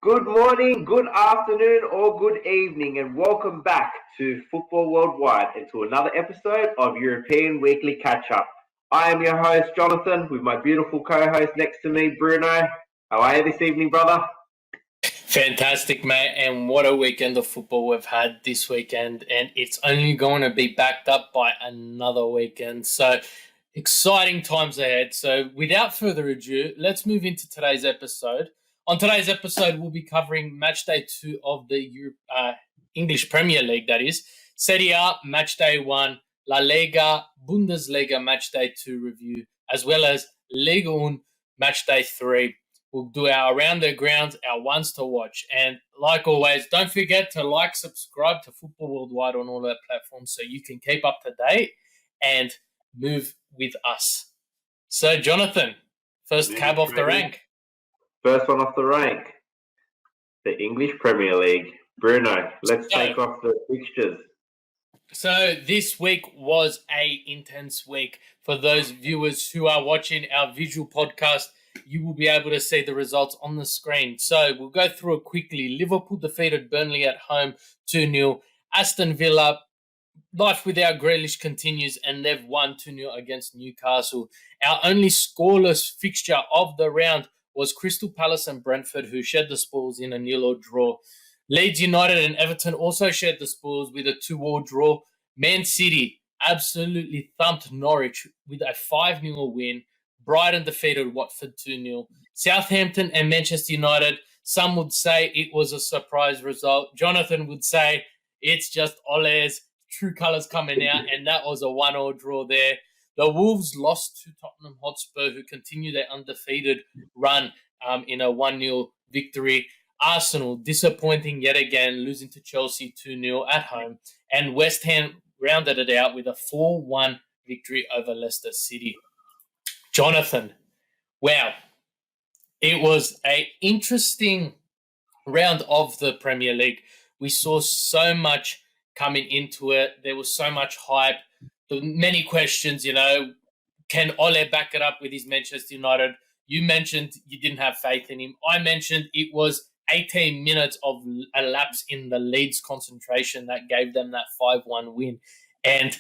Good morning, good afternoon, or good evening, and welcome back to Football Worldwide and to another episode of European Weekly Catch-Up. I am your host, Jonathan, with my beautiful co-host next to me, Bruno. How are you this evening, brother? Fantastic, mate, and what a weekend of football we've had this weekend, and it's only going to be backed up by another weekend. So, exciting times ahead. So, without further ado, let's move into today's episode. On today's episode, we'll be covering match day 2 of the English Premier League, that is. Serie A, match day 1, La Liga, Bundesliga, match day 2 review, as well as Ligue 1, match day 3. We'll do our around the grounds, our ones to watch. And like always, don't forget to subscribe to Football Worldwide on all our platforms so you can keep up to date and move with us. So, Jonathan, first cab off the rank. First one off the rank, the English Premier League. Bruno, let's take off the fixtures. So this week was an intense week. For those viewers who are watching our visual podcast, you will be able to see the results on the screen. So we'll go through it quickly. Liverpool defeated Burnley at home 2-0. Aston Villa, life without Grealish continues, and they've won 2-0 against Newcastle. Our only scoreless fixture of the round was Crystal Palace and Brentford, who shared the spoils in a 0-0 draw. Leeds United and Everton also shared the spoils with a 2-2 draw. Man City absolutely thumped Norwich with a 5-0 win. Brighton defeated Watford 2-0. Southampton and Manchester United, some would say it was a surprise result. Jonathan would say it's just Ole's true colours coming out, and that was a 1-1 draw there. The Wolves lost to Tottenham Hotspur, who continue their undefeated run in a 1-0 victory. Arsenal, disappointing yet again, losing to Chelsea 2-0 at home. And West Ham rounded it out with a 4-1 victory over Leicester City. Jonathan, wow. It was an interesting round of the Premier League. We saw so much coming into it. There was so much hype. Many questions, can Ole back it up with his Manchester United? You mentioned you didn't have faith in him. I mentioned it was 18 minutes of a lapse in the Leeds concentration that gave them that 5-1 win. And,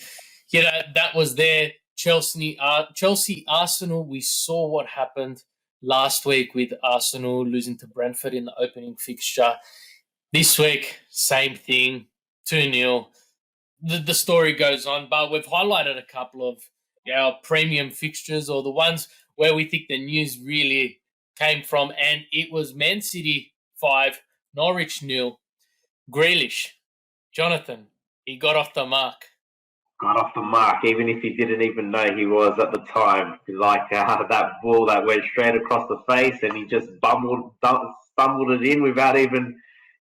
that was there. Chelsea, Arsenal, we saw what happened last week with Arsenal losing to Brentford in the opening fixture. This week, same thing, 2-0. The story goes on, but we've highlighted a couple of our premium fixtures, or the ones where we think the news really came from, and it was Man City 5, Norwich 0. Grealish, Jonathan, he got off the mark. Got off the mark, even if he didn't even know he was at the time. Like that ball that went straight across the face, and he just stumbled it in without even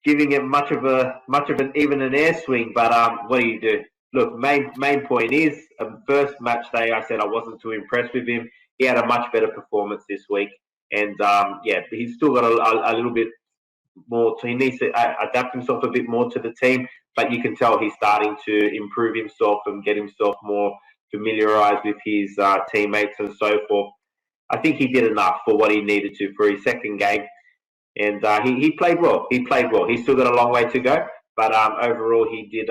giving it much of an air swing. But what do you do? Look, main point is, first match day, I said I wasn't too impressed with him. He had a much better performance this week, and he's still got a little bit more. He needs to adapt himself a bit more to the team, but you can tell he's starting to improve himself and get himself more familiarized with his teammates and so forth. I think he did enough for what he needed to for his second game. And he played well. He still got a long way to go, but overall he did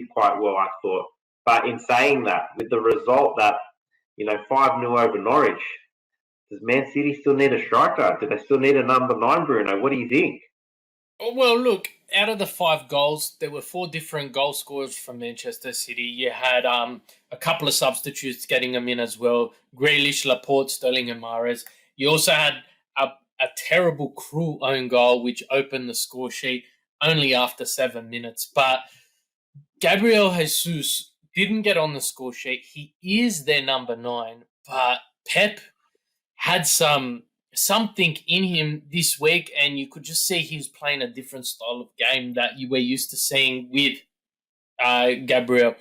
quite well, I thought. But in saying that, with the result that 5-0 over Norwich, does Man City still need a striker? Do they still need a number 9, Bruno? What do you think? Well, look, out of the 5 goals, there were 4 different goal scorers from Manchester City. You had a couple of substitutes getting them in as well: Grealish, Laporte, Sterling, and Mahrez. You also had a terrible, cruel own goal, which opened the score sheet only after 7 minutes. But Gabriel Jesus didn't get on the score sheet. He is their number 9, but Pep had something in him this week, and you could just see he was playing a different style of game that you were used to seeing with Gabriel.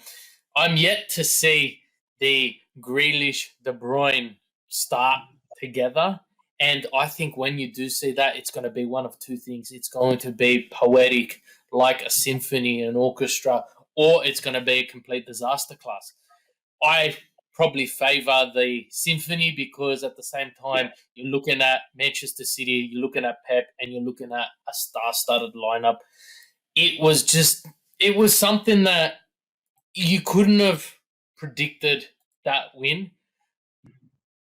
I'm yet to see the Grealish, De Bruyne start together. And I think when you do see that, it's going to be one of two things. It's going to be poetic, like a symphony, an orchestra, or it's going to be a complete disaster class. I probably favour the Symphony, because at the same time, you're looking at Manchester City, you're looking at Pep, and you're looking at a star-studded lineup. It was something that you couldn't have predicted that win.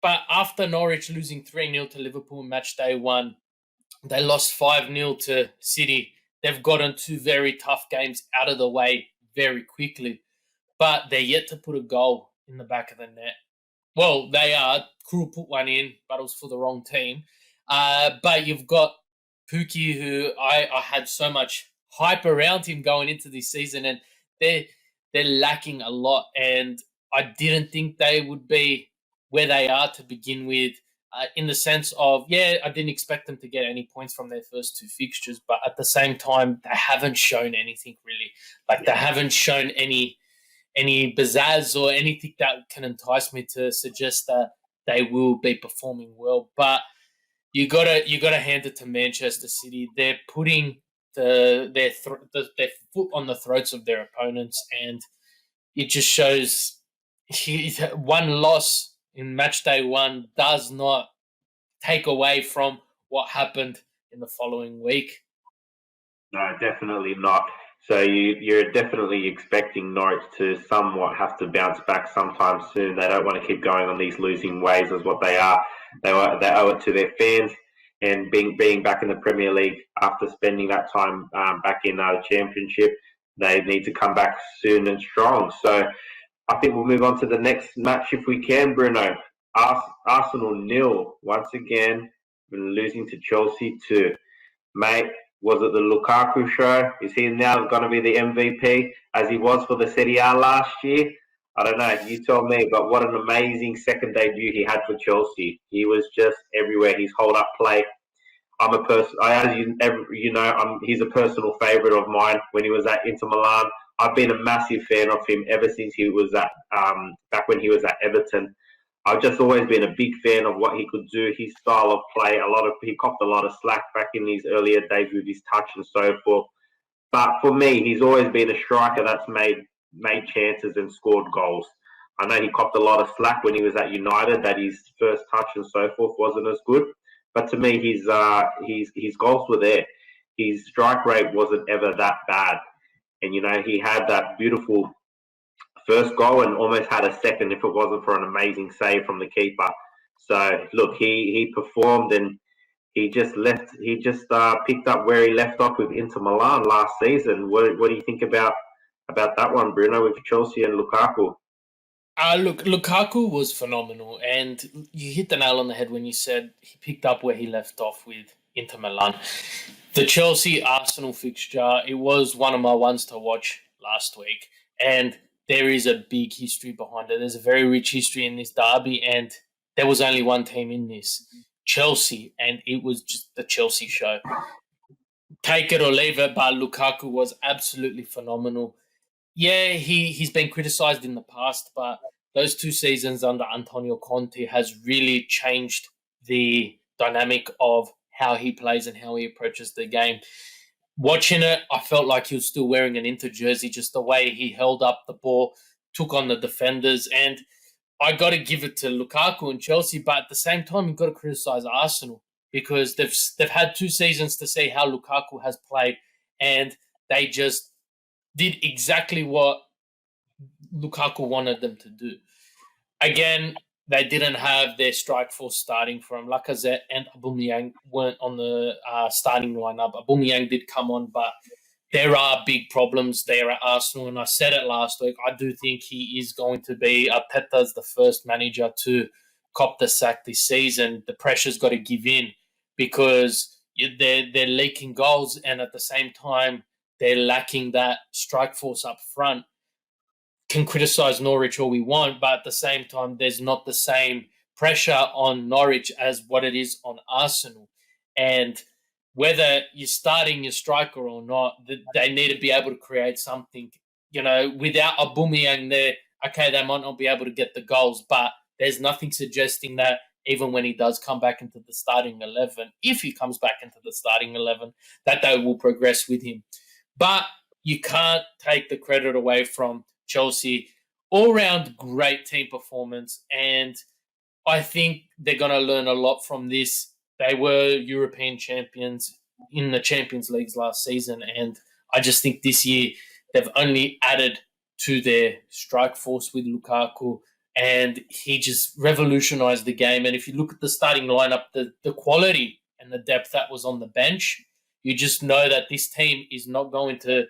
But after Norwich losing 3-0 to Liverpool in match day 1, they lost 5-0 to City. They've gotten 2 very tough games out of the way very quickly. But they're yet to put a goal in the back of the net. Well, they are. Krul put one in, but it was for the wrong team. But you've got Pukki, who I had so much hype around him going into this season, and they're lacking a lot. And I didn't think they would be where they are to begin with, in the sense of, I didn't expect them to get any points from their first 2 fixtures, but at the same time, they haven't shown anything really. They haven't shown any pizzazz or anything that can entice me to suggest that they will be performing well. But you gotta hand it to Manchester City. They're putting their foot on the throats of their opponents, and it just shows one loss in match day 1 does not take away from what happened in the following week. No, definitely not. So you're definitely expecting Norwich to somewhat have to bounce back sometime soon. They don't want to keep going on these losing ways as what they are. They owe it to their fans, and being back in the Premier League after spending that time back in the Championship, they need to come back soon and strong. So I think we'll move on to the next match if we can, Bruno. Arsenal 0 once again, been losing to Chelsea 2. Mate, was it the Lukaku show? Is he now going to be the MVP as he was for the Serie A last year? I don't know. You tell me. But what an amazing second debut he had for Chelsea. He was just everywhere. His hold-up play. I'm a person. As you know, he's a personal favourite of mine. When he was at Inter Milan, I've been a massive fan of him ever since he was at back when he was at Everton. I've just always been a big fan of what he could do, his style of play. He copped a lot of slack back in his earlier days with his touch and so forth. But for me, he's always been a striker that's made chances and scored goals. I know he copped a lot of slack when he was at United, that his first touch and so forth wasn't as good. But to me, his goals were there. His strike rate wasn't ever that bad. And, he had that beautiful first goal and almost had a second if it wasn't for an amazing save from the keeper. So, look, he performed, and he just picked up where he left off with Inter Milan last season. What do you think about that one, Bruno, with Chelsea and Lukaku? Look, Lukaku was phenomenal, and you hit the nail on the head when you said he picked up where he left off with Inter Milan. The Chelsea-Arsenal fixture, it was one of my ones to watch last week, and there is a big history behind it. There's a very rich history in this derby, and there was only one team in this, Chelsea, and it was just the Chelsea show. Take it or leave it, but Lukaku was absolutely phenomenal. Yeah, he's been criticised in the past, but those 2 seasons under Antonio Conte has really changed the dynamic of how he plays and how he approaches the game. Watching it, I felt like he was still wearing an Inter jersey, just the way he held up the ball, took on the defenders, and I got to give it to Lukaku and Chelsea, but at the same time, you've got to criticise Arsenal because they've had 2 seasons to see how Lukaku has played, and they just did exactly what Lukaku wanted them to do. Again, they didn't have their strike force starting from Lacazette, and Aubameyang weren't on the starting lineup. Aubameyang did come on, but there are big problems there at Arsenal, and I said it last week. I do think he is going to be Arteta's the first manager to cop the sack this season. The pressure's got to give in because they're leaking goals, and at the same time, they're lacking that strike force up front. Can criticise Norwich all we want, but at the same time, there's not the same pressure on Norwich as what it is on Arsenal. And whether you're starting your striker or not, they need to be able to create something. Without Aubameyang there, okay, they might not be able to get the goals, but there's nothing suggesting that even when he does come back into the starting 11, if he comes back into the starting 11, that they will progress with him. But you can't take the credit away from Chelsea. all-round great team performance, and I think they're going to learn a lot from this. They were European champions in the Champions Leagues last season, and I just think this year they've only added to their strike force with Lukaku, and he just revolutionized the game. And if you look at the starting lineup, the quality and the depth that was on the bench, you just know that this team is not going to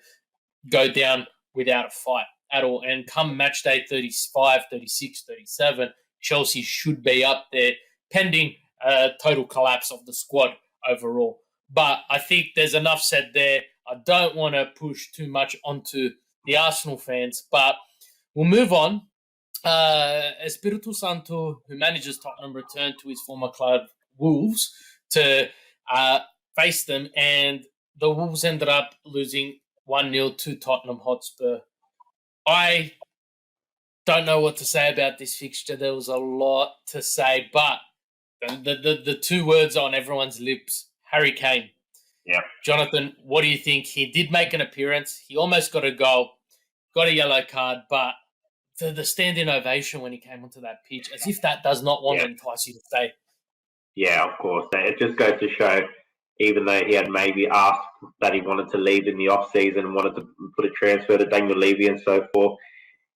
go down without a fight at all. And come match day 35, 36, 37, Chelsea should be up there pending a total collapse of the squad overall. But I think there's enough said there. I don't want to push too much onto the Arsenal fans, but we'll move on. Espirito Santo, who manages Tottenham, returned to his former club, Wolves, to face them, and the Wolves ended up losing 1-0 to Tottenham Hotspur. I don't know what to say about this fixture. There was a lot to say, but the two words on everyone's lips, Harry Kane. Yeah. Jonathan, what do you think? He did make an appearance. He almost got a goal, got a yellow card, but the standing ovation when he came onto that pitch, as if that does not want to entice you to stay. Yeah, of course. It just goes to show, even though he had maybe asked that he wanted to leave in the off-season, wanted to put a transfer to Daniel Levy and so forth,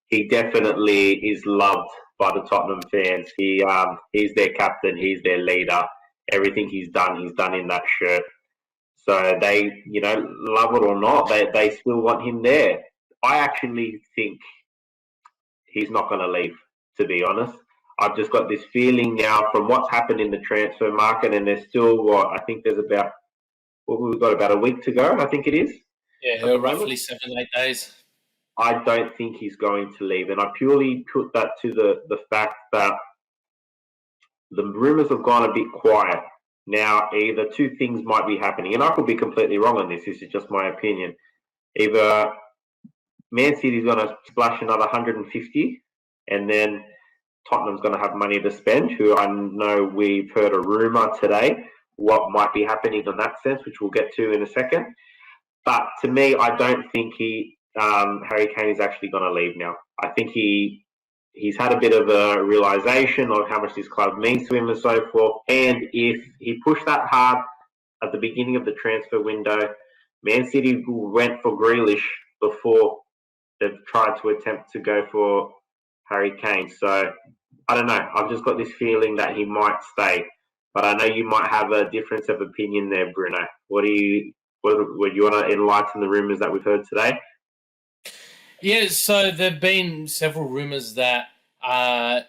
he definitely is loved by the Tottenham fans. He's their captain. He's their leader. Everything he's done in that shirt. So they, love it or not, they still want him there. I actually think he's not going to leave, to be honest. I've just got this feeling now from what's happened in the transfer market, and there's still we've got about a week to go, I think it is. Yeah, roughly 7-8 days. I don't think he's going to leave, and I purely put that to the fact that the rumours have gone a bit quiet. Now, either two things might be happening, and I could be completely wrong on this. This is just my opinion. Either Man City's going to splash another 150, and then Tottenham's going to have money to spend, who I know we've heard a rumour today what might be happening in that sense, which we'll get to in a second. But to me, I don't think Harry Kane is actually going to leave now. I think he's had a bit of a realisation of how much this club means to him and so forth. And if he pushed that hard at the beginning of the transfer window, Man City went for Grealish before they've tried to attempt to go for Harry Kane. So, I don't know. I've just got this feeling that he might stay. But I know you might have a difference of opinion there, Bruno. Would you want to enlighten the rumours that we've heard today? Yeah, so there have been several rumours that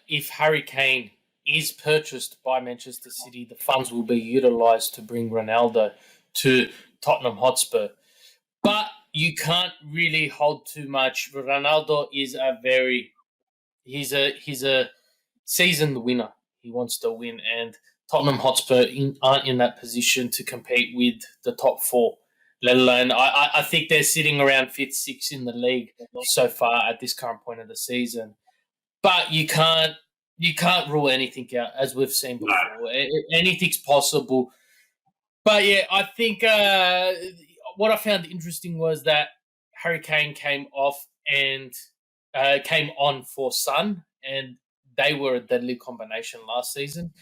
if Harry Kane is purchased by Manchester City, the funds will be utilised to bring Ronaldo to Tottenham Hotspur. But you can't really hold too much. Ronaldo is he's a seasoned winner. He wants to win, and Tottenham Hotspur aren't in that position to compete with the top four. Let alone, I think they're sitting around 5th, 6th in the league so far at this current point of the season. But you can't rule anything out, as we've seen before. Anything's possible. But yeah, I think what I found interesting was that Harry Kane came off and came on for Son, and they were a deadly combination last season.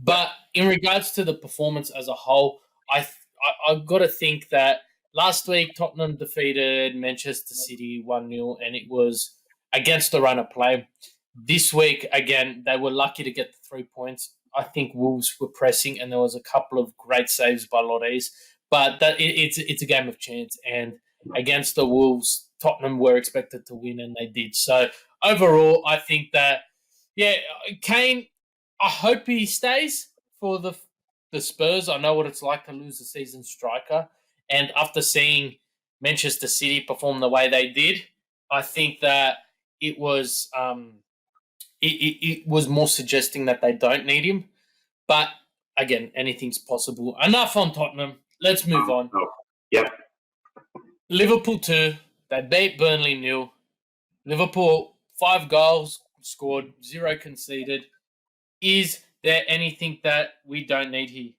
But in regards to the performance as a whole, I've got to think that last week Tottenham defeated Manchester City 1-0, and it was against the run of play. This week, again, they were lucky to get the 3 points. I think Wolves were pressing, and there was a couple of great saves by Lloris. But it's a game of chance, and against the Wolves, Tottenham were expected to win, and they did. So overall, I think that, Kane, I hope he stays for the Spurs. I know what it's like to lose a seasoned striker. And after seeing Manchester City perform the way they did, I think that it was it was more suggesting that they don't need him. But again, anything's possible. Enough on Tottenham. Let's move on. Yep. Liverpool 2. They beat Burnley 0. Liverpool 5 goals scored, 0 conceded. Is there anything that we don't need here?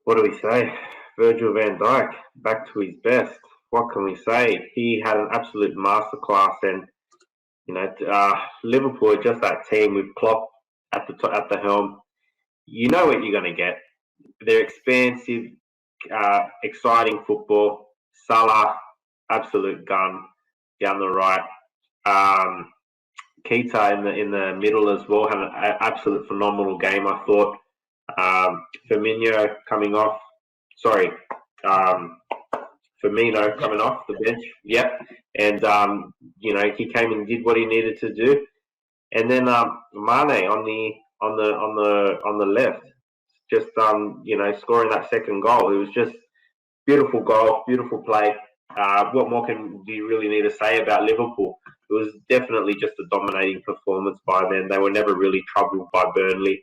What do we say? Virgil van Dijk, back to his best. What can we say? He had an absolute masterclass, and Liverpool are just that team with Klopp at the helm. You know what you're going to get. They're expansive, exciting football. Salah, absolute gun down the right. Keita in the middle as well had an absolute phenomenal game. I thought. Firmino coming off. Sorry, Firmino coming off the bench. Yep, and he came and did what he needed to do. And then Mane on the left, just scoring that second goal. It was just beautiful goal, beautiful play. What more do you really need to say about Liverpool? It was definitely just a dominating performance by them. They were never really troubled by Burnley.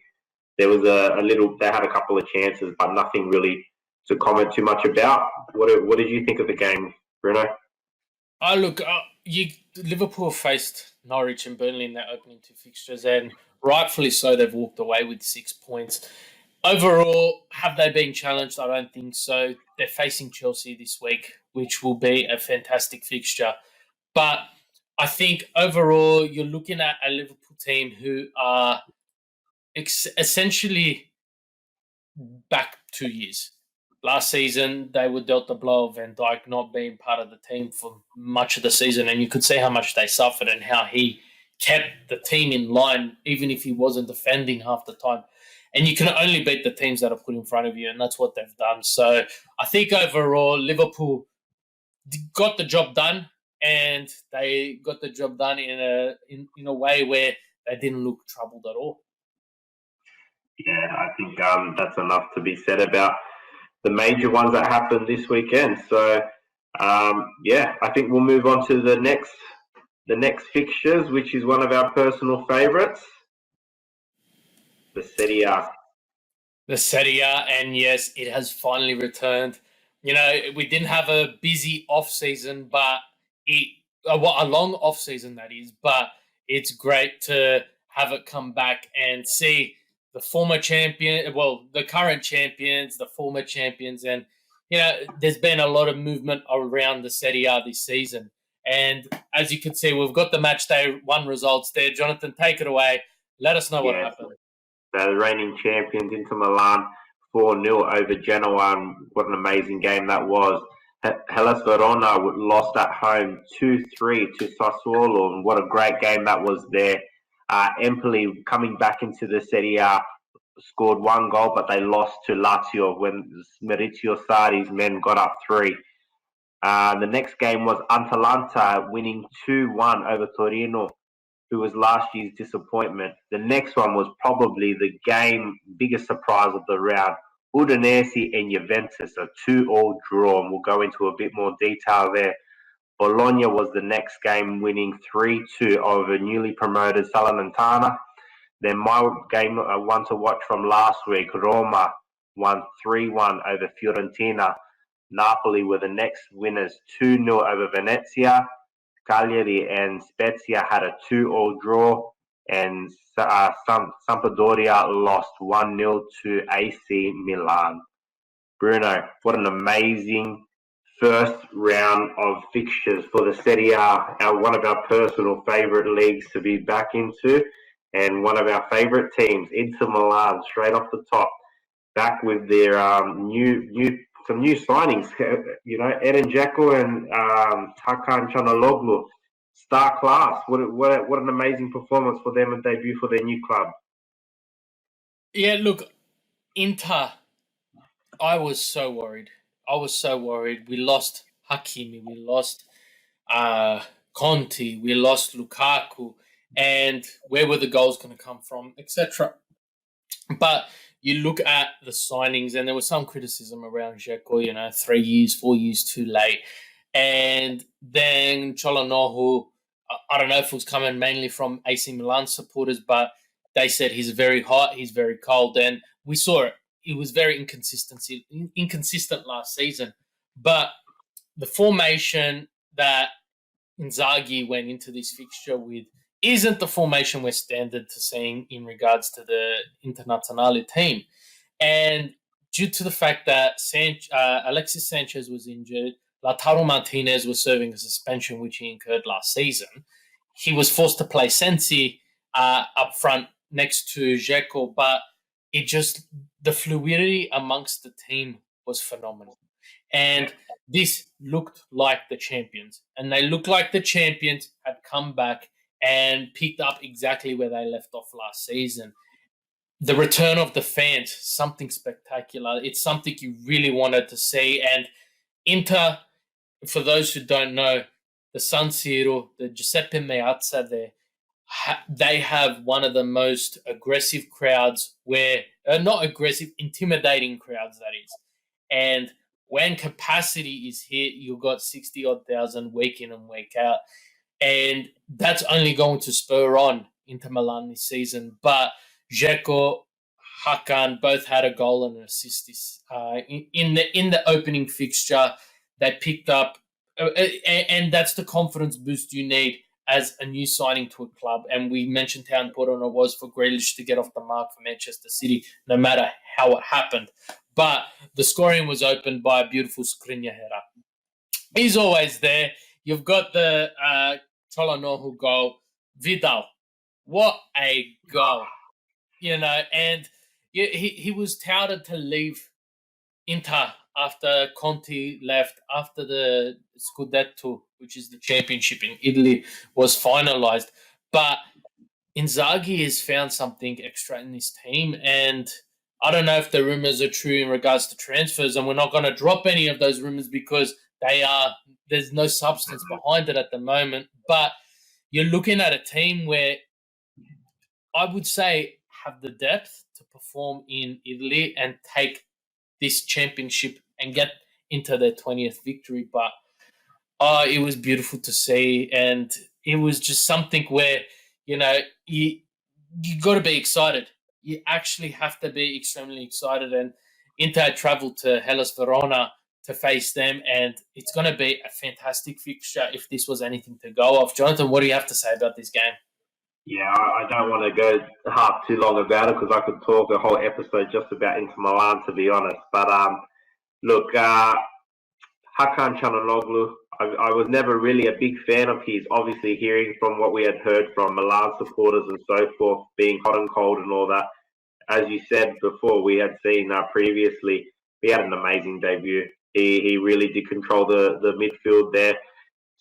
There was they had a couple of chances, but nothing really to comment too much about. What did you think of the game, Bruno? Liverpool faced Norwich and Burnley in their opening two fixtures, and rightfully so, they've walked away with 6 points. Overall, have they been challenged? I don't think so. They're facing Chelsea this week, which will be a fantastic fixture. But I think overall, you're looking at a Liverpool team who are essentially back 2 years. Last season, they were dealt the blow of Van Dijk not being part of the team for much of the season, and you could see how much they suffered and how he kept the team in line, even if he wasn't defending half the time. And you can only beat the teams that are put in front of you, and that's what they've done. So I think overall, Liverpool got the job done, and they got the job done in a way where they didn't look troubled at all. Yeah, I think that's enough to be said about the major ones that happened this weekend. So, I think we'll move on to the next fixtures, which is one of our personal favourites, the Serie A. The Serie A, and yes, it has finally returned. We didn't have a busy off-season, but a long off-season, that is, but it's great to have it come back and see the former champion, the current champions, the former champions, and there's been a lot of movement around the Serie A this season. And as you can see, we've got the match day 1 results there. Jonathan, take it away. Let us know what happened. The reigning champions, Inter Milan, 4-0 over Genoa, and what an amazing game that was. Hellas Verona lost at home 2-3 to Sassuolo, and what a great game that was there. Empoli coming back into the Serie A scored 1 goal, but they lost to Lazio when Maurizio Sarri's men got up 3. The next game was Atalanta winning 2-1 over Torino, who was last year's disappointment. The next one was probably the biggest surprise of the round. Udinese and Juventus, a 2-2 draw, and we'll go into a bit more detail there. Bologna was the next game, winning 3-2 over newly promoted Salernitana. Then my game, one to watch from last week, Roma won 3-1 over Fiorentina. Napoli were the next winners, 2-0 over Venezia. Cagliari and Spezia had a 2-2 draw, and Sampdoria lost 1-0 to AC Milan. Bruno, what an amazing first round of fixtures for the Serie A, one of our personal favourite leagues to be back into, and one of our favourite teams, Inter Milan, straight off the top, back with their some new signings. Edin Dzeko and Hakan Çalhanoğlu, star class. What an amazing performance for them and debut for their new club. Yeah, look, Inter, I was so worried. We lost Hakimi, we lost Conte, we lost Lukaku, and where were the goals going to come from, etc. But you look at the signings, and there was some criticism around Dzeko, 3 years, 4 years too late. And then Çalhanoğlu, I don't know if it was coming mainly from AC Milan supporters, but they said he's very hot, he's very cold, and we saw it. It was very inconsistent last season. But the formation that Inzaghi went into this fixture with isn't the formation we're standard to seeing in regards to the Internazionale team. And due to the fact that Alexis Sanchez was injured, Lautaro Martinez was serving a suspension, which he incurred last season, he was forced to play Sensi up front next to Dzeko, but the fluidity amongst the team was phenomenal. And this looked like the champions. And they looked like the champions had come back and picked up exactly where they left off last season. The return of the fans, something spectacular. It's something you really wanted to see. And Inter, for those who don't know, the San Siro, the Giuseppe Meazza there, they have one of the most aggressive crowds not aggressive, intimidating crowds, that is. And when capacity is hit, you've got 60-odd thousand week in and week out. And that's only going to spur on Inter Milan this season. But Dzeko, Hakan both had a goal and an assist in the opening fixture. They picked up, and that's the confidence boost you need as a new signing to a club. And we mentioned how important it was for Grealish to get off the mark for Manchester City, no matter how it happened. But the scoring was opened by a beautiful Skriniar header. He's always there. You've got the Çalhanoğlu goal. Vidal, what a goal. And he was touted to leave Inter after Conte left, after the Scudetto, which is the championship in Italy, was finalised. But Inzaghi has found something extra in this team, and I don't know if the rumours are true in regards to transfers, and we're not going to drop any of those rumours because there's no substance behind it at the moment. But you're looking at a team where I would say have the depth to perform in Italy and take this championship and get into their 20th victory. But it was beautiful to see, and it was just something where, you got to be excited. You actually have to be extremely excited. And Inter travelled to Hellas Verona to face them, and it's going to be a fantastic fixture if this was anything to go off. Jonathan, what do you have to say about this game? Yeah, I don't want to go half too long about it because I could talk a whole episode just about Inter Milan, to be honest. But look, Hakan Çalhanoğlu, I was never really a big fan of his. Obviously, hearing from what we had heard from Milan supporters and so forth, being hot and cold and all that. As you said before, we had seen previously, he had an amazing debut. He really did control the midfield there.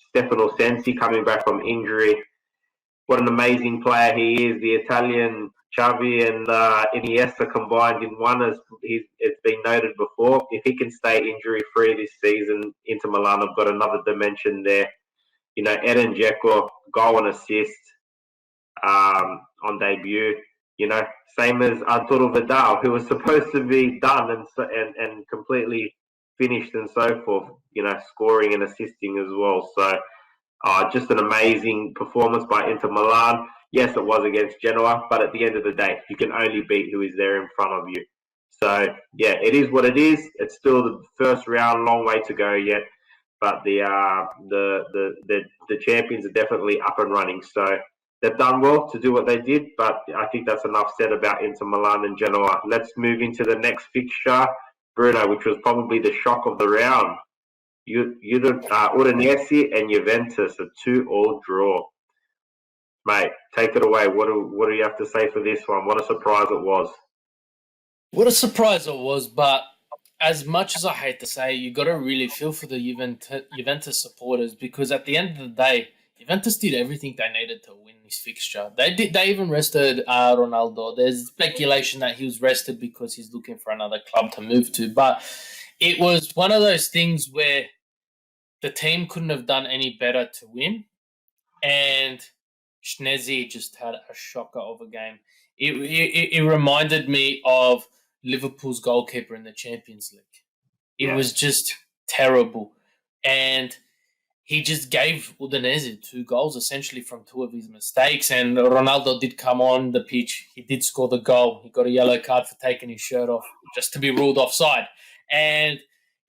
Stefano Sensi coming back from injury. What an amazing player he is. The Italian Xavi and Iniesta combined in one, as it's been noted before. If he can stay injury-free this season, Inter Milan have got another dimension there. Edin Dzeko, goal and assist on debut. Same as Arturo Vidal, who was supposed to be done and completely finished and so forth, scoring and assisting as well. So just an amazing performance by Inter Milan. Yes, it was against Genoa, but at the end of the day, you can only beat who is there in front of you. So, yeah, it is what it is. It's still the first round, long way to go yet. But the champions are definitely up and running. So they've done well to do what they did, but I think that's enough said about Inter Milan and Genoa. Let's move into the next fixture, Bruno, which was probably the shock of the round. Udinese and Juventus, a 2-2 draw. Mate, take it away. What do you have to say for this one? What a surprise it was. What a surprise it was, but as much as I hate to say, you got to really feel for the Juventus supporters, because at the end of the day, Juventus did everything they needed to win this fixture. They even rested Ronaldo. There's speculation that he was rested because he's looking for another club to move to, but it was one of those things where the team couldn't have done any better to win, and Schnezi just had a shocker of a game. It reminded me of Liverpool's goalkeeper in the Champions League. It was just terrible. And he just gave Udinese 2 goals, essentially from 2 of his mistakes. And Ronaldo did come on the pitch. He did score the goal. He got a yellow card for taking his shirt off, just to be ruled offside. And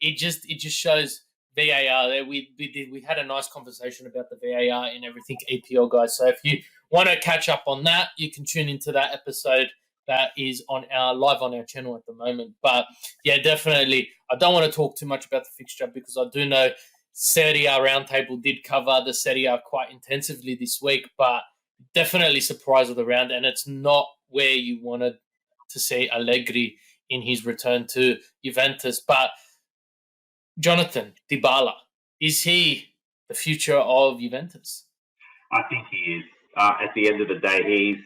it just shows VAR. We had a nice conversation about the VAR and everything, EPL guys. So if you want to catch up on that, you can tune into that episode that is live on our channel at the moment. But yeah, definitely, I don't want to talk too much about the fixture because I do know Serie A roundtable did cover the Serie A quite intensively this week, but definitely surprise of the round, and it's not where you wanted to see Allegri in his return to Juventus. But Jonathan, Dybala, is he the future of Juventus? I think he is. At the end of the day,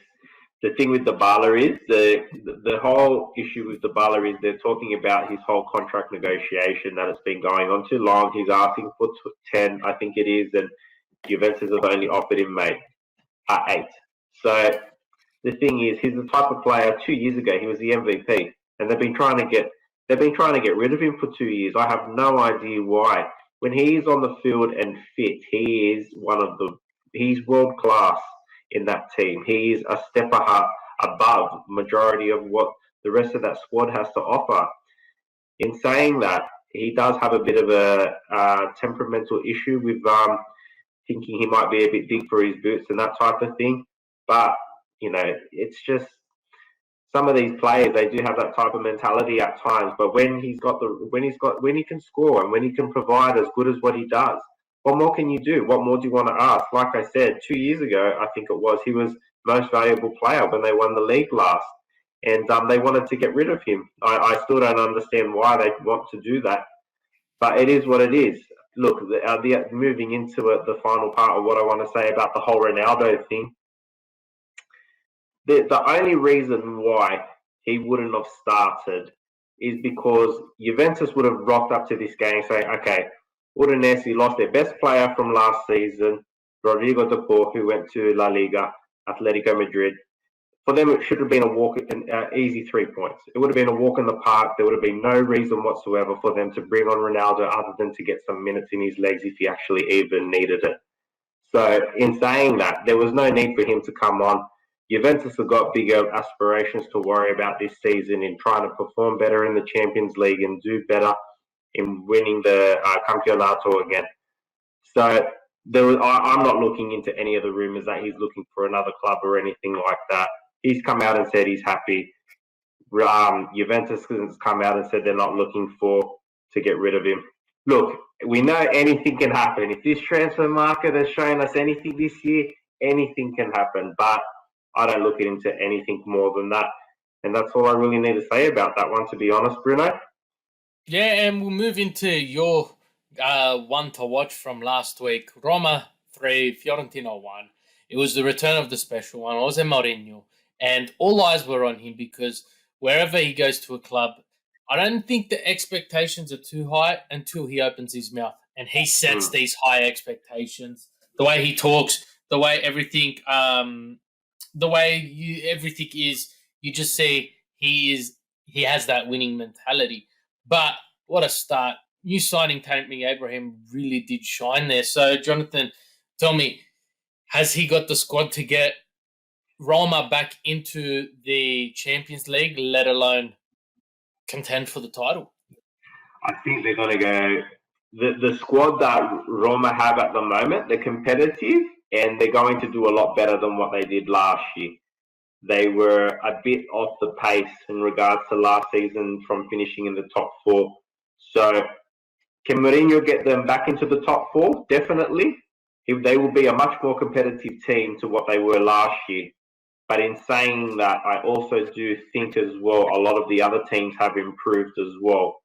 the thing with Dybala is the whole issue with Dybala is they're talking about his whole contract negotiation that it's been going on too long. He's asking for 10, I think it is, and Juventus have only offered him 8. So the thing is, he's the type of player. 2 years ago, he was the MVP, and they've been trying to get rid of him for 2 years. I have no idea why. When he is on the field and fit, he's world class in that team. He is a step above majority of what the rest of that squad has to offer. In saying that, he does have a bit of a temperamental issue with thinking he might be a bit big for his boots and that type of thing. But it's just some of these players, they do have that type of mentality at times. But when he can score and when he can provide as good as what he does, what more can you do? What more do you want to ask? Like I said, 2 years ago, I think it was, he was most valuable player when they won the league last. And they wanted to get rid of him. I still don't understand why they want to do that. But it is what it is. Look, moving into it, the final part of what I want to say about the whole Ronaldo thing, the only reason why he wouldn't have started is because Juventus would have rocked up to this game saying, okay, Udinese lost their best player from last season, Rodrigo de Paul, who went to La Liga, Atletico Madrid. For them, it should have been a walk, easy 3 points. It would have been a walk in the park. There would have been no reason whatsoever for them to bring on Ronaldo other than to get some minutes in his legs if he actually even needed it. So in saying that, there was no need for him to come on. Juventus have got bigger aspirations to worry about this season in trying to perform better in the Champions League and do better in winning the Campeonato again. So I'm not looking into any of the rumours that he's looking for another club or anything like that. He's come out and said he's happy. Juventus has come out and said they're not looking to get rid of him. Look, we know anything can happen. If this transfer market has shown us anything this year, anything can happen. But I don't look into anything more than that. And that's all I really need to say about that one, to be honest, Bruno. Yeah, and we'll move into your one to watch from last week. Roma 3, Fiorentina 1. It was the return of the special one, Jose Mourinho. And all eyes were on him because wherever he goes to a club, I don't think the expectations are too high until he opens his mouth. And he sets these high expectations. The way he talks, the way everything everything is, you just see he has that winning mentality. But what a start. New signing Tammy Abraham really did shine there. So, Jonathan, tell me, has he got the squad to get Roma back into the Champions League, let alone contend for the title? I think they're going to go... The squad that Roma have at the moment, they're competitive and they're going to do a lot better than what they did last year. They were a bit off the pace in regards to last season from finishing in the top 4. So can Mourinho get them back into the top 4? Definitely. They will be a much more competitive team to what they were last year. But in saying that, I also do think as well a lot of the other teams have improved as well.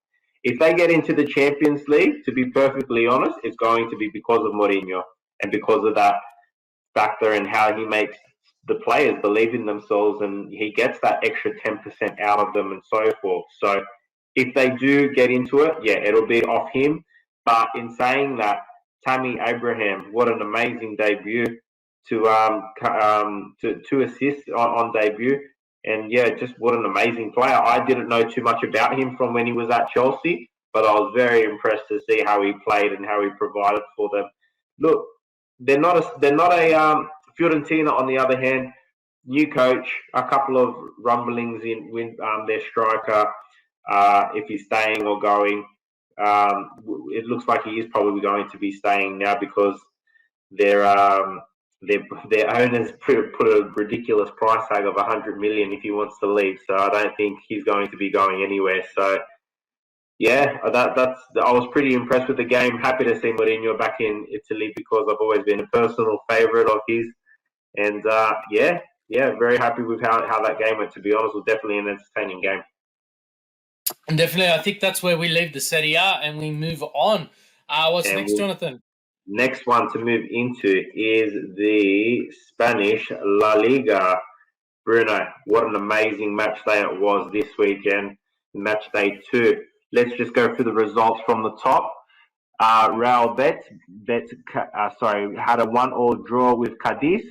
If they get into the Champions League, to be perfectly honest, it's going to be because of Mourinho and because of that factor and how he makes the players believe in themselves and he gets that extra 10% out of them and so forth. So if they do get into it, yeah, it'll be off him. But in saying that, Tammy Abraham, what an amazing debut to assist on debut. And yeah, just what an amazing player. I didn't know too much about him from when he was at Chelsea, but I was very impressed to see how he played and how he provided for them. Look, they're not a Fiorentina, on the other hand, new coach, a couple of rumblings in their striker, if he's staying or going. It looks like he is probably going to be staying now because their owners put a ridiculous price tag of 100 million if he wants to leave. So I don't think he's going to be going anywhere. So Yeah, that's. I was pretty impressed with the game. Happy to see Mourinho back in Italy because I've always been a personal favourite of his. And yeah, very happy with how that game went. To be honest, it was definitely an entertaining game. And definitely, I think that's where we leave the Serie A and we move on. What's And next, Jonathan? next one to move into is the Spanish La Liga. Bruno, what an amazing match day it was this weekend, match day 2. Let's just go through the results from the top. Real had a 1-all draw with Cadiz.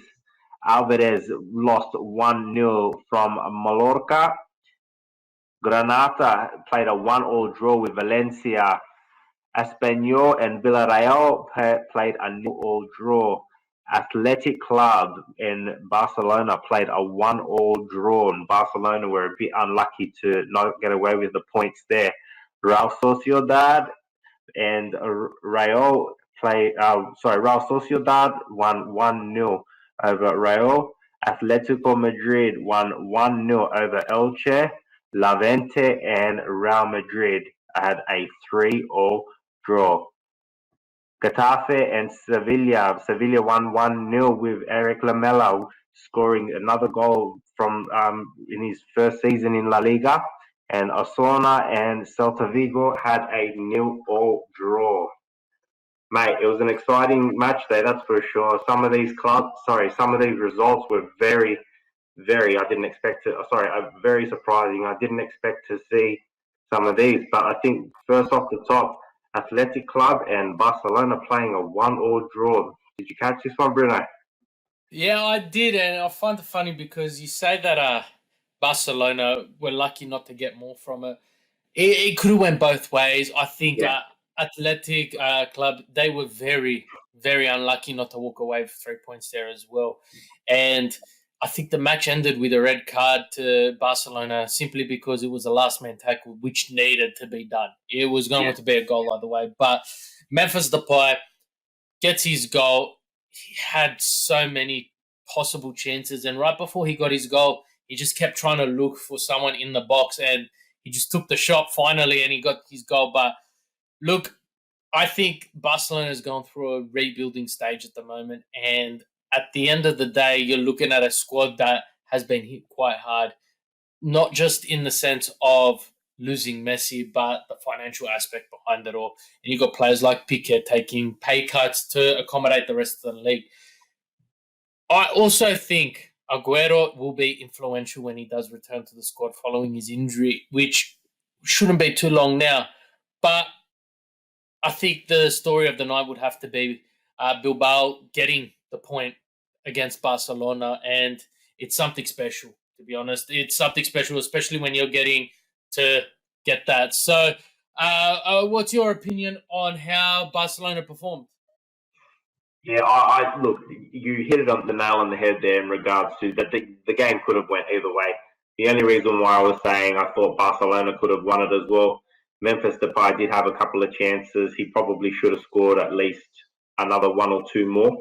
Alvarez lost 1-0 from Mallorca. Granada played a 1-all draw with Valencia. Espanyol and Villarreal played a 0-all draw. Athletic Club in Barcelona played a 1-all draw, and Barcelona were a bit unlucky to not get away with the points there. Real Sociedad and Real Sociedad won 1-0 over Real. Atletico Madrid won 1-0 over Elche. Levante and Real Madrid had a 3-all draw. Getafe and Sevilla. Sevilla won 1-0 with Eric Lamela scoring another goal from in his first season in La Liga. And Osasuna and Celta Vigo had a 0-all draw. Mate, it was an exciting match day, that's for sure. Some of these results were very, I didn't expect to. Very surprising. I didn't expect to see some of these, but I think first off the top, Athletic Club and Barcelona playing a 1-all draw. Did you catch this one, Bruno? Yeah, I did, and I find it funny because you say that Barcelona were lucky not to get more from it. It could have went both ways. I think Yeah, Athletic Club, they were very, very unlucky not to walk away with 3 points there as well. And I think the match ended with a red card to Barcelona simply because it was a last man tackle, which needed to be done. It was going yeah, to be a goal either way. But Memphis Depay gets his goal. He had so many possible chances. And right before he got his goal, he just kept trying to look for someone in the box. And he just took the shot finally and he got his goal. But look, I think Barcelona is going through a rebuilding stage at the moment. And at the end of the day, you're looking at a squad that has been hit quite hard, not just in the sense of losing Messi, but the financial aspect behind it all. And you've got players like Piqué taking pay cuts to accommodate the rest of the league. I also think Aguero will be influential when he does return to the squad following his injury, which shouldn't be too long now. But I think the story of the night would have to be Bilbao getting the point against Barcelona, and it's something special, to be honest. It's something special, especially when you're getting to get that. So, what's your opinion on how Barcelona performed? yeah. I look. You hit it on the nail on the head there in regards to that. The game could have went either way. The only reason why I was saying I thought Barcelona could have won it as well. Memphis Depay did have a couple of chances. He probably should have scored at least another one or two more.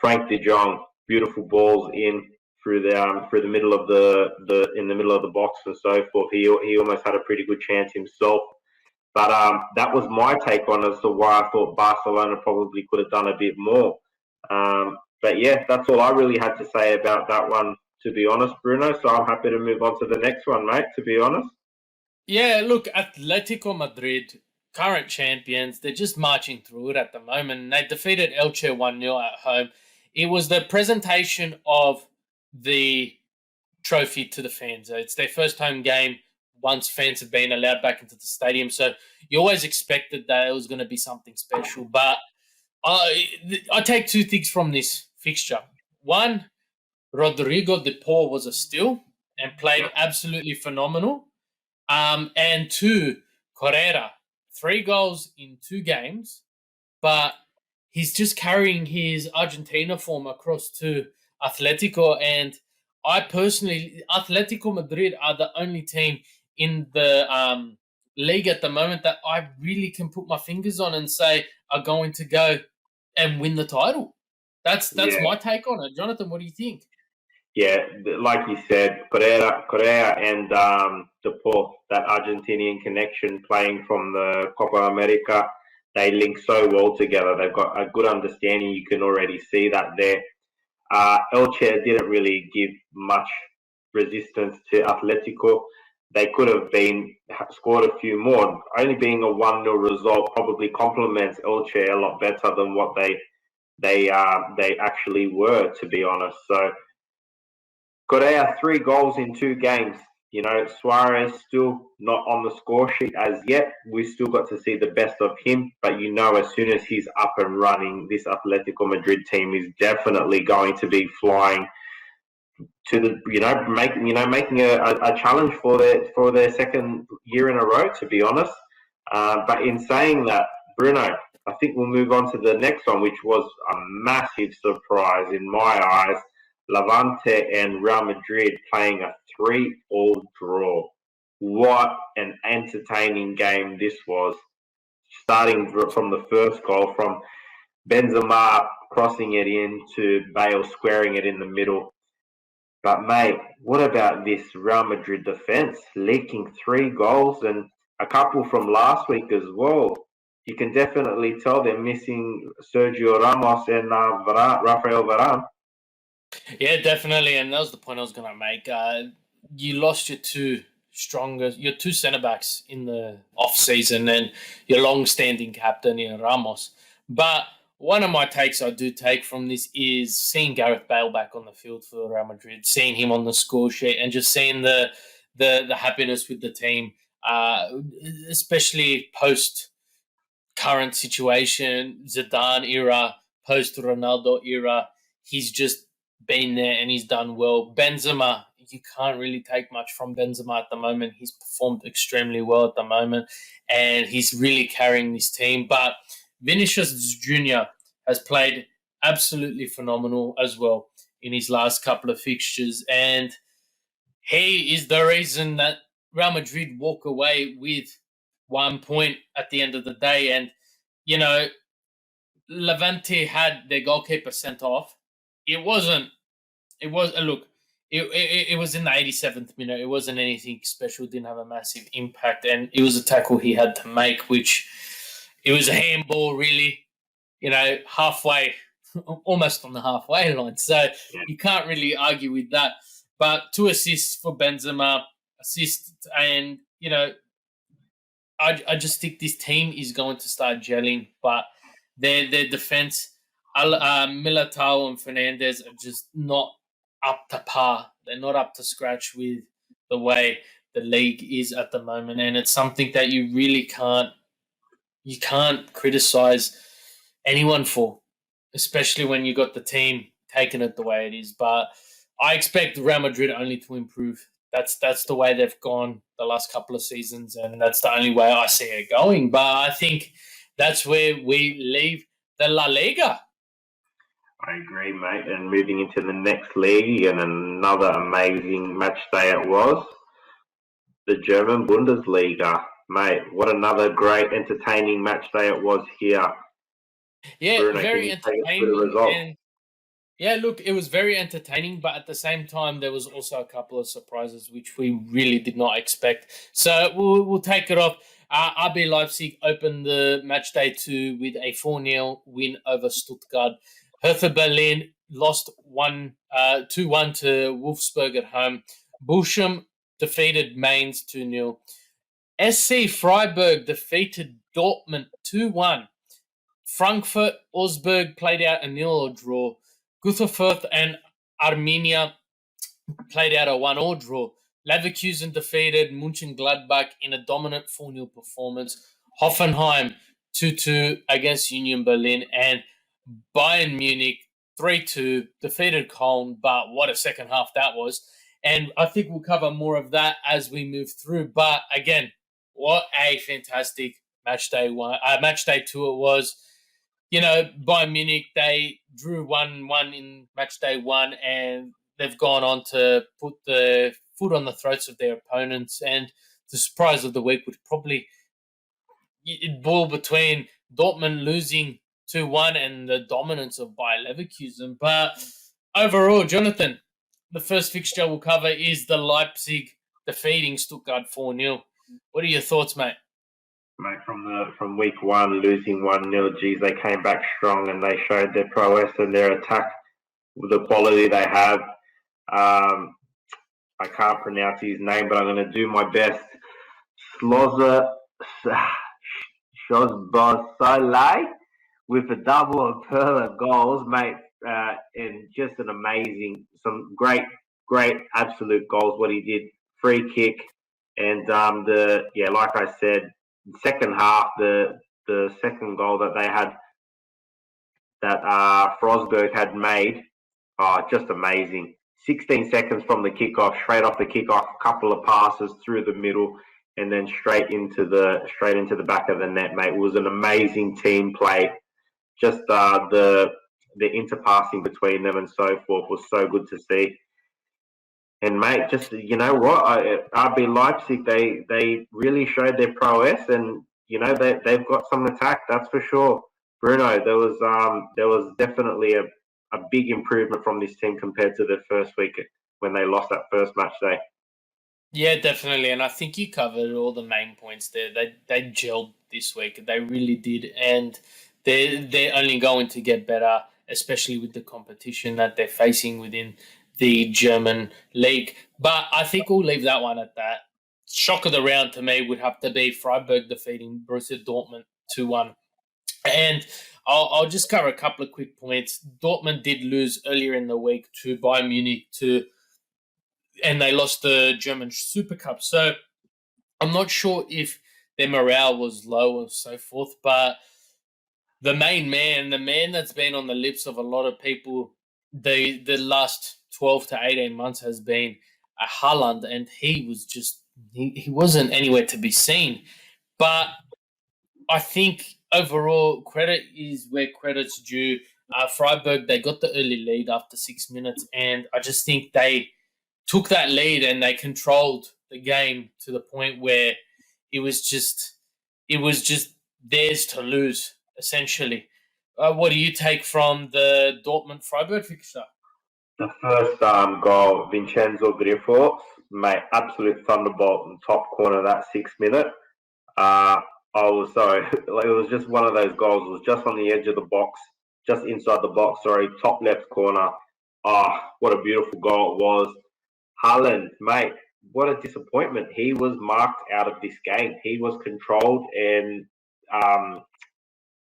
Frank De Jong, beautiful balls in through the middle of the middle of the box and so forth. He almost had a pretty good chance himself. But that was my take on as to why I thought Barcelona probably could have done a bit more. But yeah, that's all I really had to say about that one, to be honest, Bruno. So I'm happy to move on to the next one, mate, to be honest. Yeah, look, Atletico Madrid, current champions, they're just marching through it at the moment. They defeated Elche 1-0 at home. It was the presentation of the trophy to the fans. It's their first home game once fans have been allowed back into the stadium. So you always expected that it was going to be something special. But I take two things from this fixture. One, Rodrigo de Paul was a steal and played absolutely phenomenal. And two, Correa, 3 goals in 2 games, but he's just carrying his Argentina form across to Atletico. And I personally, Atletico Madrid are the only team in the league at the moment that I really can put my fingers on and say are going to go and win the title. That's Yeah, my take on it. Jonathan, what do you think? Yeah, like you said, Correa and Deport, that Argentinian connection playing from the Copa America, they link so well together. They've got a good understanding. You can already see that there. Elche didn't really give much resistance to Atletico. They could have scored a few more. Only being a 1-0 result probably complements Elche a lot better than what they actually were, to be honest. So Correa, 3 goals in 2 games. Suarez still not on the score sheet as yet. We still got to see the best of him, but as soon as he's up and running, this Atletico Madrid team is definitely going to be flying to the making a challenge for their second year in a row, to be honest. But in saying that, Bruno, I think we'll move on to the next one, which was a massive surprise in my eyes. Levante and Real Madrid playing a 3-3 draw. What an entertaining game this was. Starting from the first goal, from Benzema crossing it in to Bale squaring it in the middle. But mate, what about this Real Madrid defense leaking 3 goals and a couple from last week as well? You can definitely tell they're missing Sergio Ramos and Rafael Varane. Yeah, definitely, and that was the point I was going to make. You lost your two centre backs in the off season, and your long-standing captain, Ramos. But one of my takes I do take from this is seeing Gareth Bale back on the field for Real Madrid, seeing him on the score sheet, and just seeing the happiness with the team, especially post current situation, Zidane era, post Ronaldo era. He's just been there and he's done well. Benzema, you can't really take much from Benzema at the moment. He's performed extremely well at the moment and he's really carrying this team. But Vinicius Jr. has played absolutely phenomenal as well in his last couple of fixtures. And he is the reason that Real Madrid walk away with 1 point at the end of the day. And, Levante had their goalkeeper sent off. It was in the 87th minute. It wasn't anything special. Didn't have a massive impact, and it was a tackle he had to make, which it was a handball, really. Halfway, almost on the halfway line. So you can't really argue with that. But 2 assists for Benzema, and I just think this team is going to start gelling, but their defense, Militao and Fernandez are just not up to par. They're not up to scratch with the way the league is at the moment, and it's something that you really can't criticize anyone for, especially when you got the team taking it the way it is. But I expect Real Madrid only to improve. That's the way they've gone the last couple of seasons, and that's the only way I see it going. But I think that's where we leave the La Liga. I agree, mate. And moving into the next league, and another amazing match day it was, the German Bundesliga. Mate, what another great, entertaining match day it was here. Yeah, Bruno, very entertaining. And yeah, look, it was very entertaining, but at the same time, there was also a couple of surprises which we really did not expect. So we'll take it off. RB Leipzig opened the match day 2 with a 4-0 win over Stuttgart. Hertha Berlin lost 2-1 to Wolfsburg at home. Bochum defeated Mainz 2-0. SC Freiburg defeated Dortmund 2-1. Frankfurt Augsburg played out a 0-0 draw. Gütersloh and Arminia played out a 1-1 draw. Leverkusen defeated Mönchengladbach in a dominant 4-0 performance. Hoffenheim 2-2 against Union Berlin, and Bayern Munich 3-2 defeated Köln. But what a second half that was. And I think we'll cover more of that as we move through. But again, what a fantastic match day 2 it was. Bayern Munich, they drew 1-1 in match day 1, and they've gone on to put the foot on the throats of their opponents. And the surprise of the week would probably boil between Dortmund losing 2-1 and the dominance of Bayer Leverkusen. But overall, Jonathan, the first fixture we'll cover is the Leipzig defeating Stuttgart 4-0. What are your thoughts, mate? Mate, from week one, losing 1-0, geez, they came back strong and they showed their prowess and their attack with the quality they have. I can't pronounce his name, but I'm going to do my best. Sloza Shozbosalai with a double of Perla goals, mate, and just some great, absolute goals. What he did, free kick, and like I said, second half, the second goal that they had, that Frosberg had made, just amazing. 16 seconds from the kickoff, straight off the kickoff, a couple of passes through the middle, and then straight into the back of the net, mate. It was an amazing team play. Just the interpassing between them and so forth was so good to see. And mate, just you know what, RB Leipzig, they really showed their prowess, and they've got some attack, that's for sure. Bruno, there was definitely a big improvement from this team compared to the first week when they lost that first match day. Yeah, definitely, and I think you covered all the main points there. They gelled this week, they really did, and they're only going to get better, especially with the competition that they're facing within the German league. But I think we'll leave that one at that. Shock of the round to me would have to be Freiburg defeating Borussia Dortmund 2-1. And I'll just cover a couple of quick points. Dortmund did lose earlier in the week to Bayern Munich and they lost the German Super Cup. So I'm not sure if their morale was low or so forth, but the man that's been on the lips of a lot of people the last 12 to 18 months has been a Haaland, and he wasn't anywhere to be seen. But I think overall credit is where credit's due. Freiburg, they got the early lead after 6 minutes, and I just think they took that lead and they controlled the game to the point where it was just theirs to lose, essentially. What do you take from the Dortmund-Freiburg fixture? The first goal, Vincenzo Grifo, mate, absolute thunderbolt in the top corner of that 6 minute. It was just one of those goals. It was just on the edge of the box, just inside the box, top left corner. What a beautiful goal it was. Haaland, mate, what a disappointment. He was marked out of this game. He was controlled, and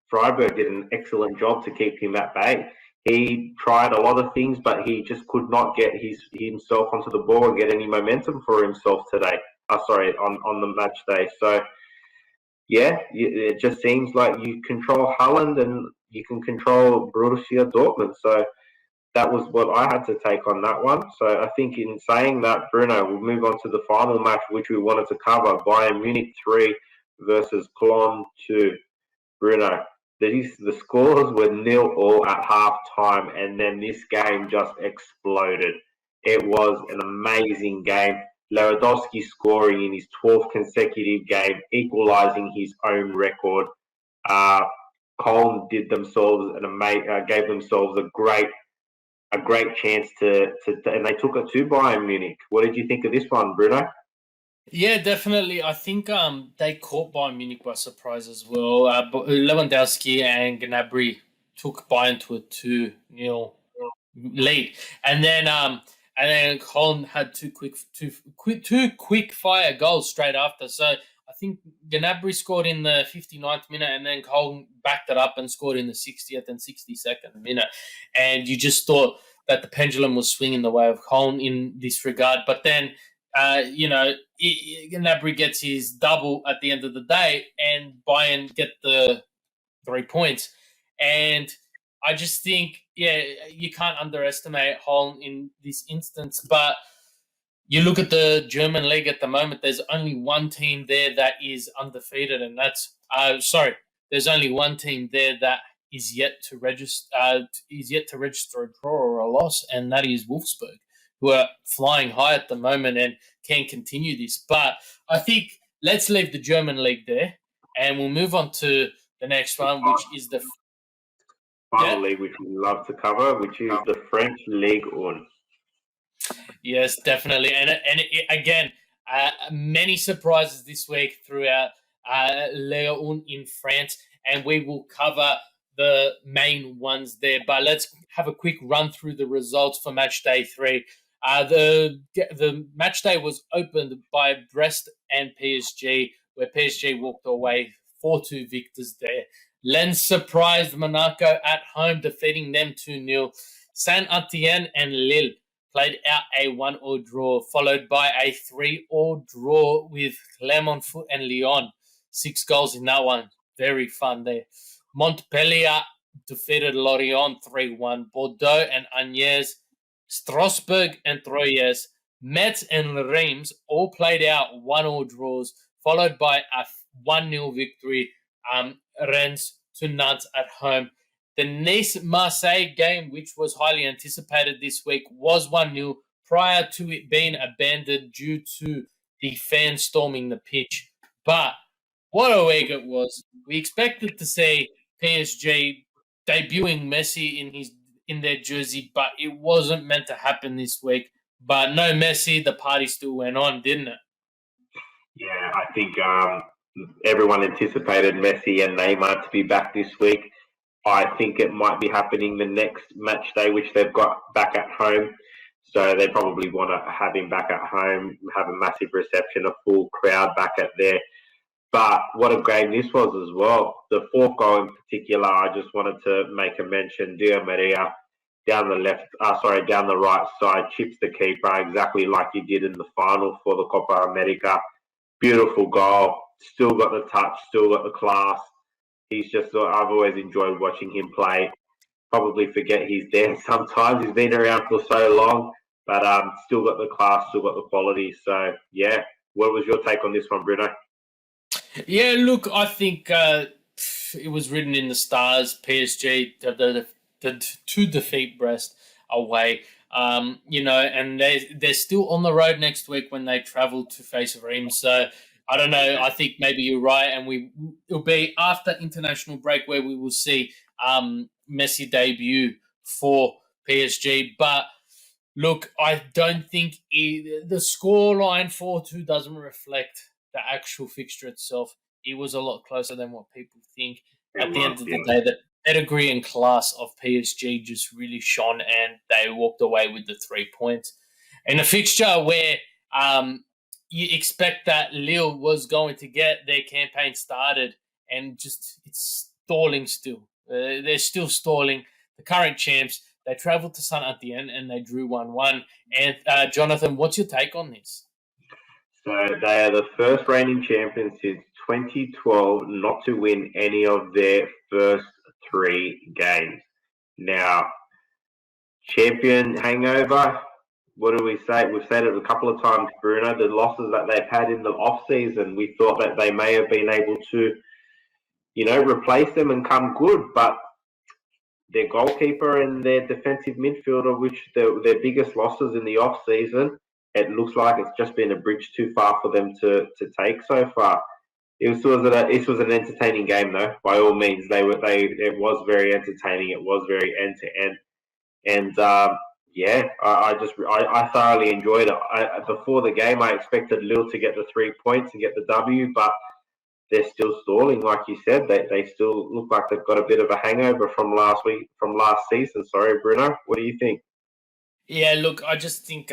Freiburg did an excellent job to keep him at bay. He tried a lot of things, but he just could not get himself onto the ball and get any momentum for himself today. On the match day. So, yeah, it just seems like you control Haaland and you can control Borussia Dortmund. So that was what I had to take on that one. So I think in saying that, Bruno, we'll move on to the final match, which we wanted to cover. Bayern Munich 3 versus Cologne 2. Bruno, the scores were 0-0 at half-time, and then this game just exploded. It was an amazing game. Lewandowski scoring in his 12th consecutive game, equalising his own record. Cologne gave themselves a great chance and they took it to Bayern Munich. What did you think of this one, Bruno? Yeah, definitely. I think they caught Bayern Munich by surprise as well. Lewandowski and Gnabry took Bayern to a 2-0 lead, and then Cologne had two quick fire goals straight after. So I think Gnabry scored in the 59th minute, and then Cologne backed it up and scored in the 60th and 62nd minute. And you just thought that the pendulum was swinging the way of Cologne in this regard. But then, Gnabry gets his double at the end of the day, and Bayern get the 3 points. And I just think, you can't underestimate Cologne in this instance. But you look at the German league at the moment, there's only one team there that is undefeated, and there's only one team there that is yet to register a draw or a loss, and that is Wolfsburg, who are flying high at the moment and can continue this. But I think let's leave the German league there, and we'll move on to the next one, which is the final league, which we love to cover, which is the French Ligue 1. Yes, definitely. Again, many surprises this week throughout Ligue 1 in France, and we will cover the main ones there. But let's have a quick run through the results for match day 3. The match day was opened by Brest and PSG, where PSG walked away 4-2 victors there. Lens surprised Monaco at home, defeating them 2-0. Saint Etienne and Lille played out a 1-1 draw, followed by a 3-3 draw with Clermont Foot and Lyon. 6 goals in that one. Very fun there. Montpellier defeated Lorient 3-1. Bordeaux and Agnières, Strasbourg and Troyes, Metz and Reims all played out 1-1 draws, followed by a 1-0 victory. Rennes to Nantes at home. The Nice-Marseille game, which was highly anticipated this week, was 1-0 prior to it being abandoned due to the fans storming the pitch. But what a week it was. We expected to see PSG debuting Messi in their jersey, but it wasn't meant to happen this week. But no Messi, the party still went on, didn't it? Yeah, I think everyone anticipated Messi and Neymar to be back this week. I think it might be happening the next match day, which they've got back at home. So they probably want to have him back at home, have a massive reception, a full crowd back at there. But what a game this was as well. The fourth goal in particular, I just wanted to make a mention. Di Maria down the right side, chips the keeper exactly like he did in the final for the Copa America. Beautiful goal. Still got the touch, still got the class. I've always enjoyed watching him play. Probably forget he's there sometimes. He's been around for so long, but still got the class, still got the quality. So, yeah. What was your take on this one, Bruno? Yeah, look, I think it was written in the stars. PSG to defeat Brest away. And they're still on the road next week when they travel to face Reims. So I don't know. I think maybe you're right, and it'll be after international break where we will see Messi debut for PSG. But look, I don't think the scoreline 4-2 doesn't reflect the actual fixture itself. It was a lot closer than what people think. At the end of the day, the pedigree and class of PSG just really shone, and they walked away with the 3 points. In a fixture where you expect that Lille was going to get their campaign started, and just it's stalling still. They're still stalling. The current champs, they travelled to Saint Etienne and they drew 1-1. And Jonathan, what's your take on this? So they are the first reigning champions since 2012 not to win any of their first 3 games. Now, champion hangover, what do we say? We've said it a couple of times, Bruno, the losses that they've had in the off-season, we thought that they may have been able to, replace them and come good, but their goalkeeper and their defensive midfielder, which their biggest losses in the off-season, it looks like it's just been a bridge too far for them to take so far. It was an entertaining game, though. By all means, it was very entertaining. It was very end-to-end. And I thoroughly enjoyed it. Before the game, I expected Lille to get the 3 points and get the W, but they're still stalling, like you said. They still look like they've got a bit of a hangover from last season. Sorry, Bruno. What do you think? Yeah, look, I just think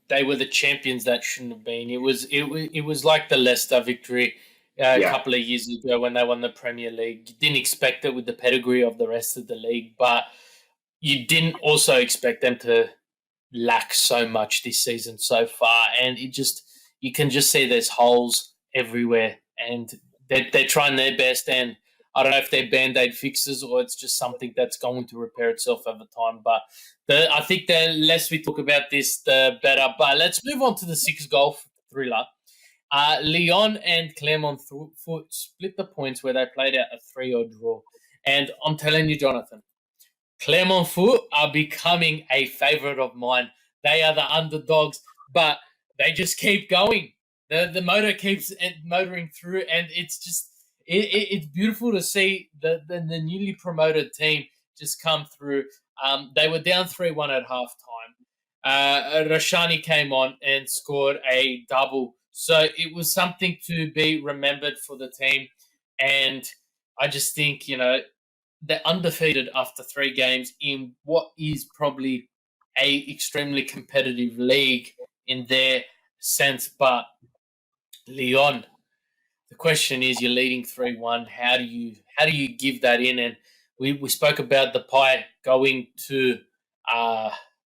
they were the champions that shouldn't have been. It was like the Leicester victory a couple of years ago when they won the Premier League. You didn't expect it with the pedigree of the rest of the league, but you didn't also expect them to lack so much this season so far. And you can just see there's holes everywhere, and they're trying their best. And I don't know if they're Band-Aid fixes or it's just something that's going to repair itself over time. But I think the less we talk about this, the better. But let's move on to the 6-goal thriller. Lyon and Clermont Foot split the points where they played out a 3-3 draw. And I'm telling you, Jonathan, Clermont Foot are becoming a favourite of mine. They are the underdogs, but they just keep going. The motor keeps motoring through, and it's just it's beautiful to see the newly promoted team just come through. They were down 3-1 at halftime. Rashani came on and scored a double. So it was something to be remembered for the team. And I just think, they're undefeated after 3 games in what is probably a extremely competitive league in their sense. But Lyon, the question is, you're leading 3-1. How do you give that in? And we spoke about the pie going to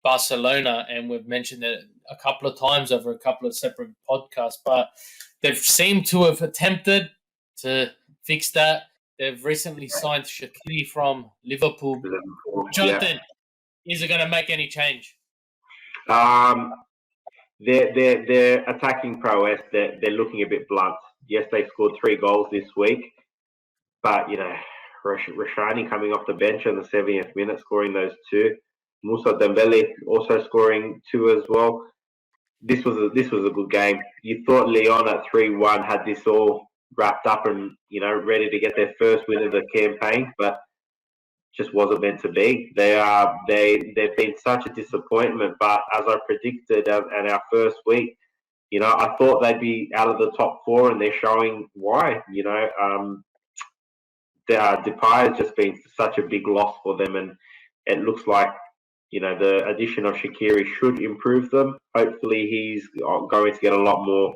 Barcelona, and we've mentioned it a couple of times over a couple of separate podcasts, but they've seemed to have attempted to fix that. They've recently signed Shaqiri from Liverpool. Jonathan, is it going to make any change? Their attacking prowess, they're looking a bit blunt. Yes, they scored 3 goals this week, but Rashani coming off the bench in the 70th minute, scoring those 2. Musa Dembele also scoring 2 as well. This was a good game. You thought Lyon at 3-1 had this all wrapped up and ready to get their first win of the campaign, but just wasn't meant to be. They've been such a disappointment. But as I predicted at our first week, I thought they'd be out of the top 4, and they're showing why. Depay has just been such a big loss for them, and it looks like the addition of Shaqiri should improve them. Hopefully, he's going to get a lot more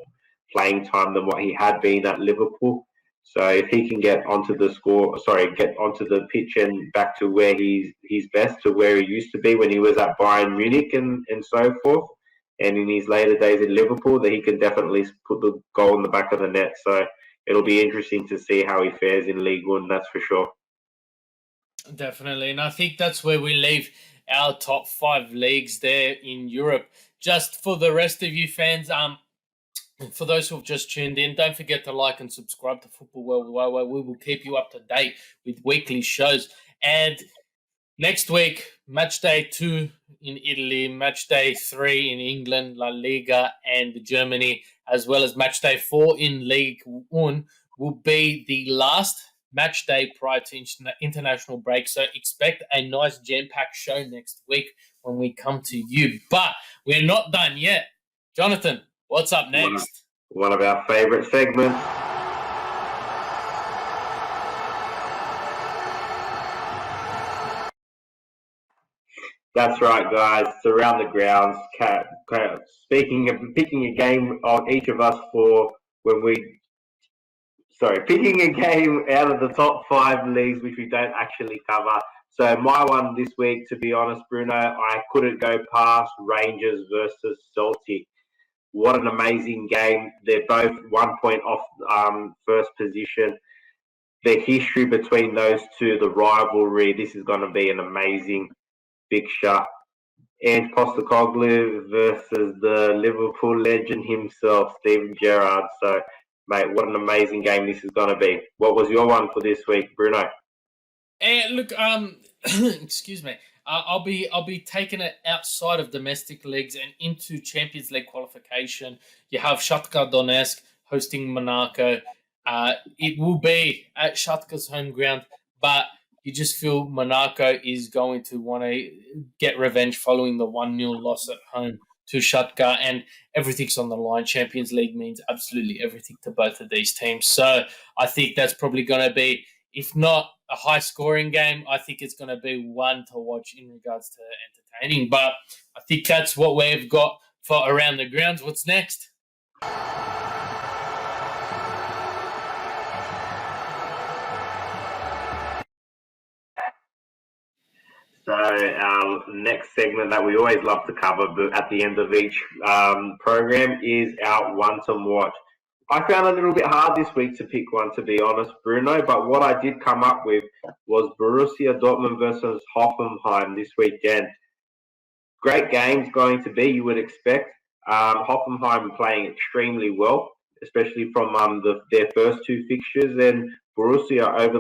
playing time than what he had been at Liverpool. So if he can get onto the pitch and back to where he's best, to where he used to be when he was at Bayern Munich and so forth, and in his later days in Liverpool, that he can definitely put the goal in the back of the net. So it'll be interesting to see how he fares in Ligue 1, that's for sure. Definitely, and I think that's where we leave our top 5 leagues there in Europe. Just for the rest of you fans, for those who have just tuned in, don't forget to like and subscribe to Football Worldwide, where we will keep you up to date with weekly shows. And next week, match day 2 in Italy, match day 3 in England, La Liga and Germany, as well as match day 4 in Ligue 1 will be the last match day prior to international break. So expect a nice jam-packed show next week when we come to you. But we're not done yet. Jonathan, what's up next? One of our favourite segments. That's right, guys. It's around the grounds. Speaking of picking a game of each of us picking a game out of the top 5 leagues which we don't actually cover. So my one this week, to be honest, Bruno, I couldn't go past Rangers versus Celtic. What an amazing game. They're both 1 point off first position. The history between those two, the rivalry, this is going to be an amazing fixture. And Postecoglou versus the Liverpool legend himself, Steven Gerrard. So, mate, what an amazing game this is going to be. What was your one for this week, Bruno? Look, excuse me. I'll be taking it outside of domestic leagues and into Champions League qualification. You have Shakhtar Donetsk hosting Monaco. It will be at Shakhtar's home ground, but you just feel Monaco is going to want to get revenge following the 1-0 loss at home to Shakhtar, and everything's on the line. Champions League means absolutely everything to both of these teams. So I think that's probably going to be, if not a high-scoring game, I think it's going to be one to watch in regards to entertaining. But I think that's what we've got for Around the Grounds. What's next? So our next segment that we always love to cover at the end of each program is our one to watch. I found it a little bit hard this week to pick one, to be honest, Bruno, but what I did come up with was Borussia Dortmund versus Hoffenheim this weekend. Great games going to be, you would expect. Hoffenheim playing extremely well, especially from their first 2 fixtures, and Borussia over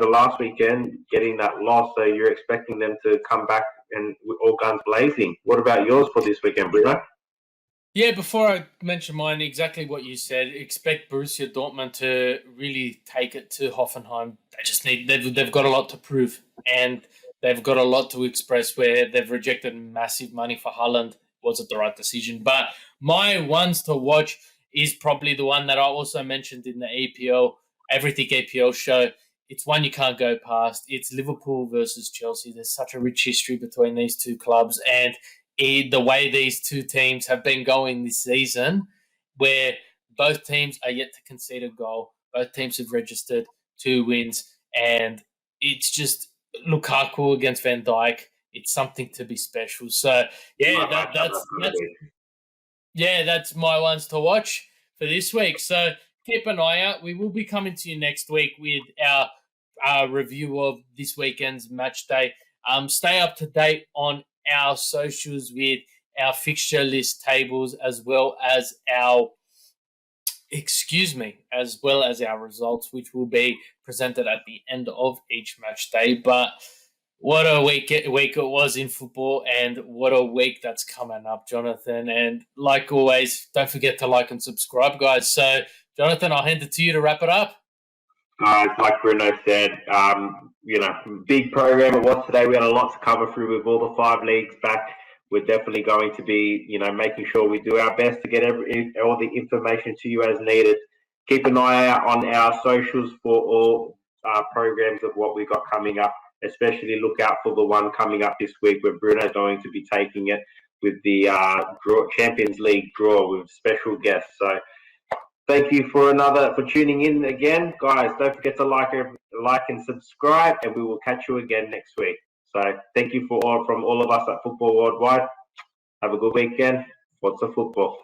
last weekend getting that loss. So you're expecting them to come back and all guns blazing. What about yours for this weekend, Bruno? Yeah, before I mention mine, exactly what you said. Expect Borussia Dortmund to really take it to Hoffenheim. They've got a lot to prove, and they've got a lot to express where they've rejected massive money for Haaland. Was it the right decision? But my ones to watch is probably the one that I also mentioned in the EPL, Everything EPL show. It's one you can't go past. It's Liverpool versus Chelsea. There's such a rich history between these two clubs, and the way these two teams have been going this season, where both teams are yet to concede a goal. Both teams have registered 2 wins, and it's just Lukaku against Van Dijk. It's something to be special. So that's my ones to watch for this week. So keep an eye out. We will be coming to you next week with our review of this weekend's match day. Stay up to date on our socials with our fixture list tables as well as our results, which will be presented at the end of each match day. But what a week it was in football, and what a week that's coming up, Jonathan. And like always, don't forget to like and subscribe, guys. So, Jonathan, I'll hand it to you to wrap it up. Guys, like Bruno said, big program it was today. We had a lot to cover through with all the 5 leagues back. We're definitely going to be, making sure we do our best to get all the information to you as needed. Keep an eye out on our socials for all programs of what we've got coming up. Especially look out for the one coming up this week where Bruno's going to be taking it with the Champions League draw with special guests. So thank you for tuning in again. Guys, don't forget to like and subscribe, and we will catch you again next week. So thank you from all of us at Football Worldwide. Have a good weekend. What's a football?